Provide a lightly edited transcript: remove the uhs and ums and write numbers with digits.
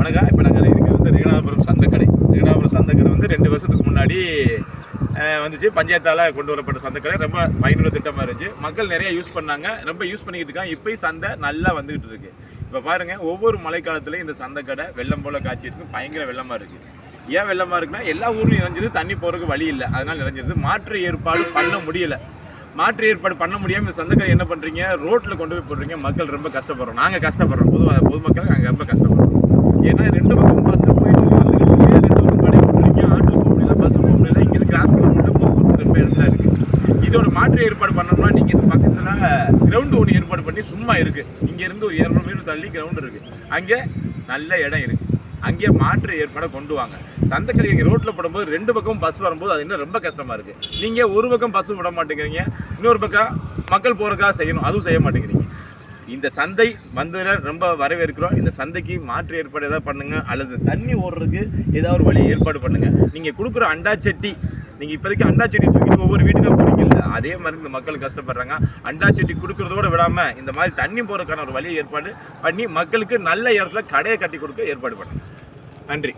வணக்கம். இப்போ நாங்கள் இருக்கிறது வந்து ரெங்கநாதபுரம் சந்தைக்கடை. ரெங்கநாதபுரம் சந்தைக்கடை வந்து 2 வருஷத்துக்கு முன்னாடி வந்துச்சு. பஞ்சாயத்தால் கொண்டு வரப்பட்ட சந்தைக்கடை ரொம்ப பயனுள்ள திட்டமாக இருந்துச்சு. மக்கள் நிறைய யூஸ் பண்ணாங்க, ரொம்ப யூஸ் பண்ணிக்கிட்டு இருக்காங்க. இப்போயும் சந்தை நல்லா வந்துக்கிட்டு இருக்கு. இப்போ பாருங்கள், ஒவ்வொரு மழைக்காலத்துலையும் இந்த சந்தைக்கடை வெள்ளம் போல் காட்சி இருக்குது. பயங்கர வெள்ளமாக இருக்குது. ஏன் வெள்ளமாக இருக்குன்னா, எல்லா ஊர்லையும் நிறைஞ்சிது, தண்ணி போகிறதுக்கு வழி இல்லை, அதனால் நிறைஞ்சிருது. மாற்று ஏற்பாடு பண்ண முடியலை. மாற்று ஏற்பாடு பண்ண முடியாமல் இந்த சந்தைக்கடை என்ன பண்ணுறீங்க, ரோட்டில் கொண்டு போய் போடுறீங்க. மக்கள் ரொம்ப கஷ்டப்படுறோம். நாங்கள் கஷ்டப்படுறோம், பொதுமக்கள் நாங்கள் ரொம்ப கஷ்டப்படுறோம். ஏன்னா 2 பக்கம் பஸ்ஸு போயிட்டு வந்துக்கிட்டு இருக்கு, 2 பக்கம் கடை போட்டுருக்கீங்க, ஆட்டோ போக முடியல, பஸ்ஸு போக முடியல, இங்கே கிராஸ் பண்ண முடியல, போக்குவரத்து ரொம்ப இடத்துல இருக்குது. இதோட மாற்று ஏற்பாடு பண்ணோம்னா, நீங்கள் இது பக்கத்தில் கிரவுண்டு ஒன்று ஏற்பாடு பண்ணி சும்மா இருக்குது. இங்கேருந்து ஒரு 200 மீட்டர் தள்ளி கிரவுண்டு இருக்குது, அங்கே நல்ல இடம் இருக்குது. அங்கேயே மாற்று ஏற்பாடை கொண்டு வாங்க. சந்தைக்கடை இங்கே ரோட்டில் போடும்போது 2 பக்கம் பஸ் வரும்போது அது இன்னும் ரொம்ப கஷ்டமாக இருக்குது. நீங்கள் ஒரு பக்கம் பஸ்ஸு விட மாட்டேங்கிறீங்க, இன்னொரு பக்கம் மக்கள் போகிறக்காக செய்யணும், அதுவும் செய்ய மாட்டேங்கிறீங்க. இந்த சந்தை வந்ததில் ரொம்ப வரவேற்கிறோம். இந்த சந்தைக்கு மாற்று ஏற்பாடு ஏதாவது பண்ணுங்கள், அல்லது தண்ணி ஓடுறதுக்கு ஏதாவது ஒரு வழி ஏற்பாடு பண்ணுங்கள். நீங்கள் கொடுக்குற அண்டாச்சட்டி, நீங்கள் இப்போதைக்கு அண்டாச்சட்டி தூக்கிட்டு ஒவ்வொரு வீட்டுக்காக போகிறீங்கல்ல, அதே மாதிரி இந்த மக்கள் கஷ்டப்படுறாங்க. அண்டாச்சட்டி கொடுக்குறதோடு விடாமல் இந்த மாதிரி தண்ணி போகிறதுக்கான ஒரு வழியை ஏற்பாடு பண்ணி மக்களுக்கு நல்ல இடத்துல கடையை கட்டி கொடுக்க ஏற்பாடு பண்ணுங்கள். நன்றி.